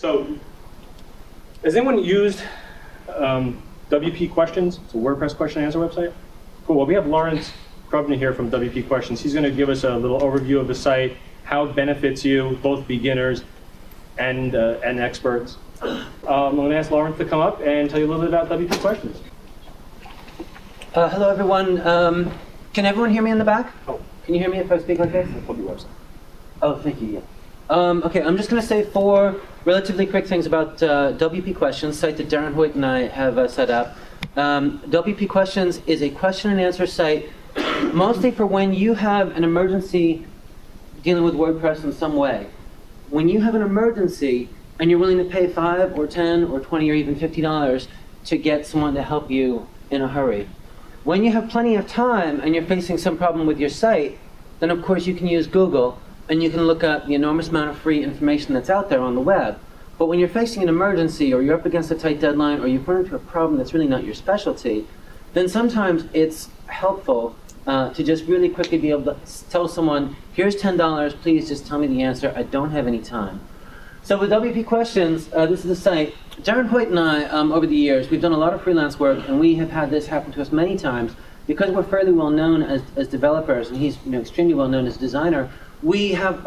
So, has anyone used WPQuestions? It's a WordPress question and answer website. Cool. Well, we have Lawrence Krubner here from WPQuestions. He's going to give us a little overview of the site, how it benefits you, both beginners and experts. I'm going to ask Lawrence to come up and tell you a little bit about WPQuestions. Hello, everyone. Can everyone hear me in the back? Oh. Can you hear me if I speak like this? Oh, thank you. Yeah. Okay, I'm just going to say 4 relatively quick things about WPQuestions, site that Darren Hoyt and I have set up. WPQuestions is a question and answer site, mostly for when you have an emergency dealing with WordPress in some way. When you have an emergency and you're willing to pay $5 or $10 or $20 or even $50 to get someone to help you in a hurry. When you have plenty of time and you're facing some problem with your site, then of course you can use Google and you can look up the enormous amount of free information that's out there on the web. But when you're facing an emergency or you're up against a tight deadline or you've run into a problem that's really not your specialty, then sometimes it's helpful to just really quickly be able to tell someone, here's $10, please just tell me the answer, I don't have any time. So with WPQuestions, this is a site. Darren Hoyt and I, over the years, we've done a lot of freelance work, and we have had this happen to us many times. Because we're fairly well known as developers, and he's extremely well known as a designer, we have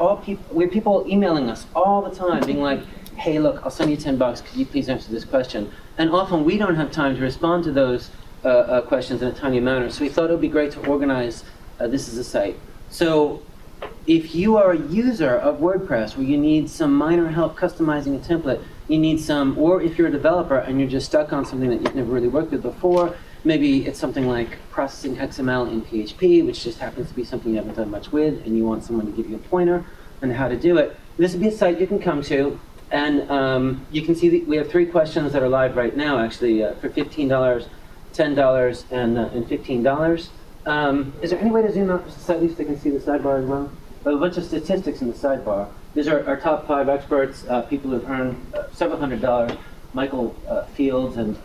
people emailing us all the time, being like, hey, look, I'll send you $10, could you please answer this question? And often we don't have time to respond to those questions in a timely manner, so we thought it would be great to organize this as a site. So if you are a user of WordPress where you need some minor help customizing a template, you need some, or if you're a developer and you're just stuck on something that you've never really worked with before, maybe it's something like processing XML in PHP, which just happens to be something you haven't done much with, and you want someone to give you a pointer on how to do it. This would be a site you can come to, and you can see that we have 3 questions that are live right now, actually, for $15, $10, and $15. Is there any way to zoom out just slightly so they can see the sidebar as well? A bunch of statistics in the sidebar. These are our top 5 experts, people who have earned several $100s. Michael Fields and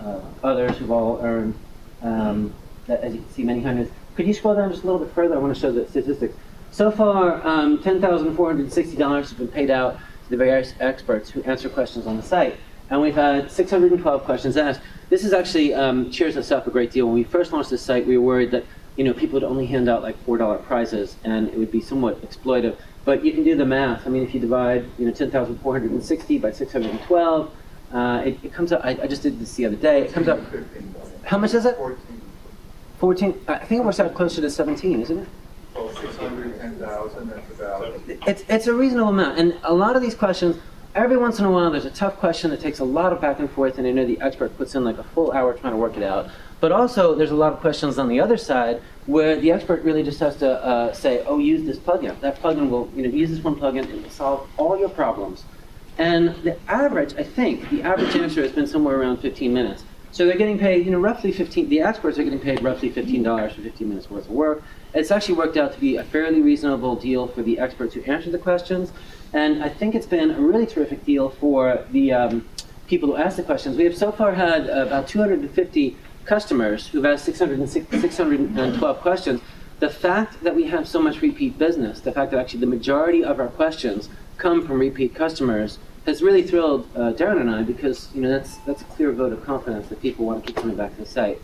others who've all earned, as you can see, many hundreds. Could you scroll down just a little bit further? I want to show the statistics. So far, $10,460 has been paid out to the various experts who answer questions on the site. And we've had 612 questions asked. This is actually cheers us up a great deal. When we first launched this site, we were worried that people would only hand out like $4 prizes, and it would be somewhat exploitive. But you can do the math. I mean, if you divide 10,460 by 612, it comes out. I just did this the other day. It comes out. How much is it? 14. I think it works out closer to 17, isn't it? Well, 610,000. That's about. It's a reasonable amount, and a lot of these questions. Every once in a while, there's a tough question that takes a lot of back and forth, and the expert puts in like a full hour trying to work it out. But also, there's a lot of questions on the other side where the expert really just has to say, oh, use this plugin. That plugin will, use this one plugin, it will solve all your problems. And the average, I think, the average answer has been somewhere around 15 minutes. So they're getting paid, roughly 15, the experts are getting paid roughly $15 for 15 minutes worth of work. It's actually worked out to be a fairly reasonable deal for the experts who answer the questions. And I think it's been a really terrific deal for the people who ask the questions. We have so far had about 250 customers who've asked 612 questions. The fact that we have so much repeat business, the fact that actually the majority of our questions come from repeat customers, has really thrilled Darren and I, because that's a clear vote of confidence that people want to keep coming back to the site.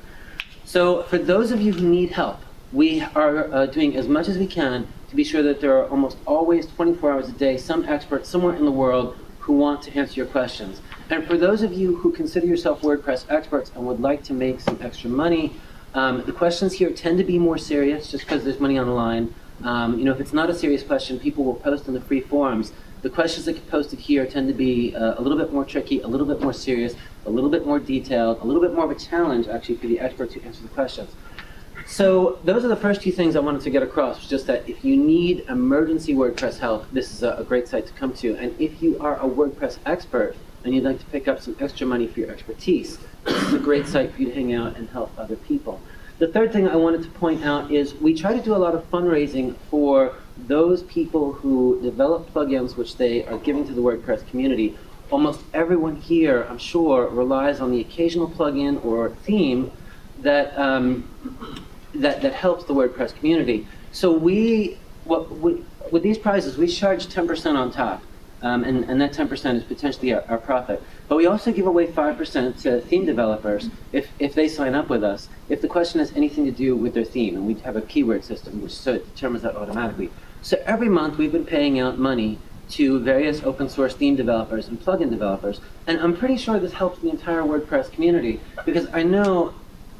So for those of you who need help, we are doing as much as we can to be sure that there are almost always 24 hours a day some experts somewhere in the world who want to answer your questions. And for those of you who consider yourself WordPress experts and would like to make some extra money, the questions here tend to be more serious just because there's money on the line. If it's not a serious question, people will post in the free forums. The questions that get posted here tend to be a little bit more tricky, a little bit more serious, a little bit more detailed, a little bit more of a challenge, actually, for the experts who answer the questions. So those are the first 2 things I wanted to get across, just that if you need emergency WordPress help, this is a great site to come to. And if you are a WordPress expert and you'd like to pick up some extra money for your expertise, this is a great site for you to hang out and help other people. The third thing I wanted to point out is we try to do a lot of fundraising for those people who develop plugins which they are giving to the WordPress community. Almost everyone here, I'm sure, relies on the occasional plugin or theme that that helps the WordPress community. So with these prizes, we charge 10% on top. And that 10% is potentially our profit. But we also give away 5% to theme developers if they sign up with us, if the question has anything to do with their theme. And we have a keyword system which determines that automatically. So every month we've been paying out money to various open source theme developers and plugin developers. And I'm pretty sure this helps the entire WordPress community, because I know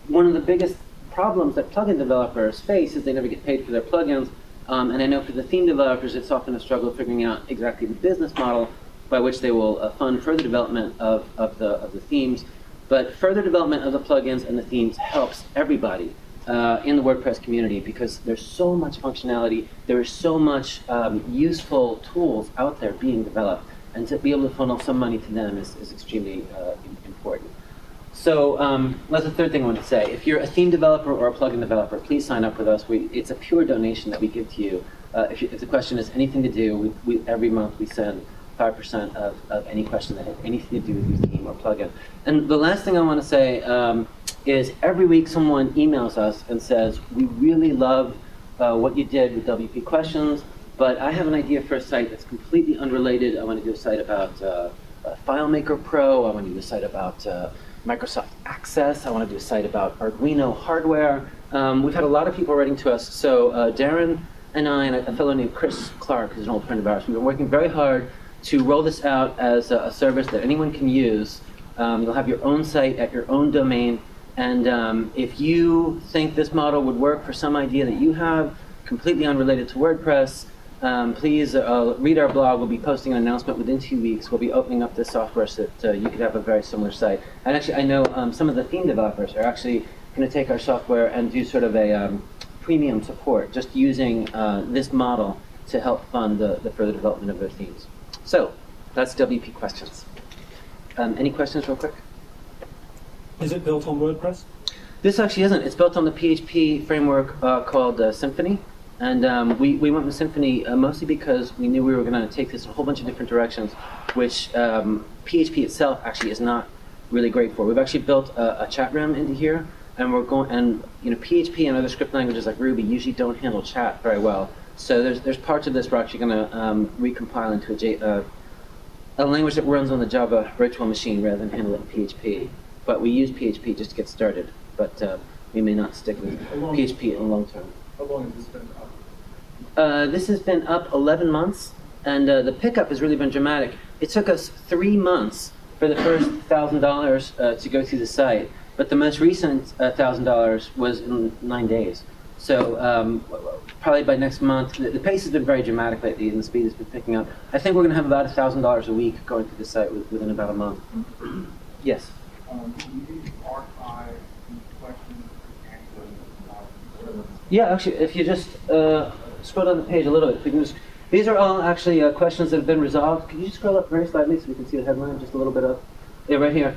one of the biggest problems that plugin developers face is they never get paid for their plugins. And I know for the theme developers, it's often a struggle figuring out exactly the business model by which they will fund further development of the themes. But further development of the plugins and the themes helps everybody in the WordPress community, because there's so much functionality, there is so much useful tools out there being developed, and to be able to funnel some money to them is extremely important. So that's the third thing I want to say. If you're a theme developer or a plugin developer, please sign up with us. It's a pure donation that we give to you. If the question has anything to do, every month we send 5% of any question that has anything to do with your theme or plugin. And the last thing I want to say is every week someone emails us and says, we really love what you did with WP Questions, but I have an idea for a site that's completely unrelated. I want to do a site about FileMaker Pro. I want to do a site about Microsoft Access. I want to do a site about Arduino hardware. We've had a lot of people writing to us. So Darren and I and a fellow named Chris Clark, who's an old friend of ours, we've been working very hard to roll this out as a service that anyone can use. You'll have your own site at your own domain. And if you think this model would work for some idea that you have, completely unrelated to WordPress, please read our blog. We'll be posting an announcement within 2 weeks. We'll be opening up this software so that you could have a very similar site. And actually, I know some of the theme developers are actually going to take our software and do sort of a premium support, just using this model to help fund the further development of their themes. So that's WP Questions. Any questions real quick? Is it built on WordPress? This actually isn't. It's built on the PHP framework called Symfony. And we went with Symfony mostly because we knew we were going to take this in a whole bunch of different directions, which PHP itself actually is not really great for. We've actually built a chat room into here, and we're going. And PHP and other script languages like Ruby usually don't handle chat very well. So there's parts of this we're actually going to recompile into a language that runs on the Java virtual machine rather than handle it in PHP. But we use PHP just to get started. But we may not stick with PHP in the long term. How long has this been up? This has been up 11 months, and the pickup has really been dramatic. It took us 3 months for the first $1,000 to go through the site, but the most recent $1,000 was in 9 days. So probably by next month, the pace has been very dramatic lately, and the speed has been picking up. I think we're going to have about $1,000 a week going through the site within about a month. Yes? Do you archive questions and Yeah, actually, if you just scroll down the page a little bit, we can just, these are all actually questions that have been resolved. Could you just scroll up very slightly so we can see the headline just a little bit up? Yeah, right here.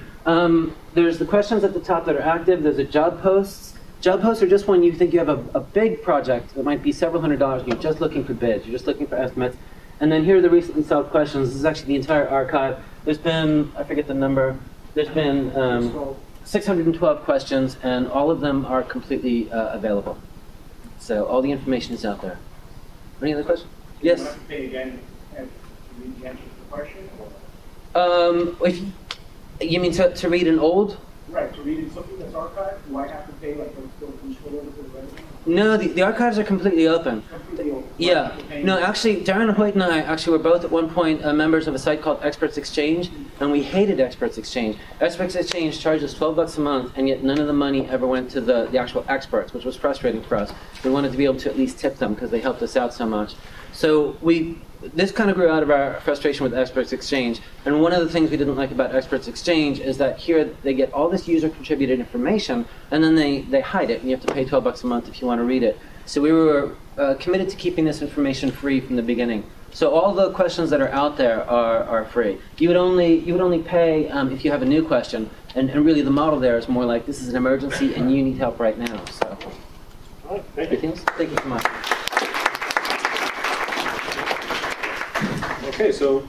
There's the questions at the top that are active. There's the job posts. Job posts are just when you think you have a big project that might be several $100s and you're just looking for bids. You're just looking for estimates. And then here are the recently solved questions. This is actually the entire archive. There's been, I forget the number, there's been 612 questions, and all of them are completely available. So all the information is out there. Any other questions? Yes? Do you have to pay again if you read the answer to the question? Or? If you mean to read an old? Right, to read something that's archived, do I have to pay like a over to the resume? No, the archives are completely open. Completely open. Yeah. No, actually, Darren Hoyt and I actually were both at one point members of a site called Experts Exchange, and we hated Experts Exchange. Experts Exchange charged us $12 a month, and yet none of the money ever went to the actual experts, which was frustrating for us. We wanted to be able to at least tip them because they helped us out so much. So this kind of grew out of our frustration with Experts Exchange. And one of the things we didn't like about Experts Exchange is that here they get all this user-contributed information, and then they hide it, and you have to pay $12 a month if you want to read it. So we were committed to keeping this information free from the beginning. So all the questions that are out there are free. You would only pay if you have a new question, and really the model there is more like this is an emergency and you need help right now. So, All right, thank you. Thank you so much. Okay, so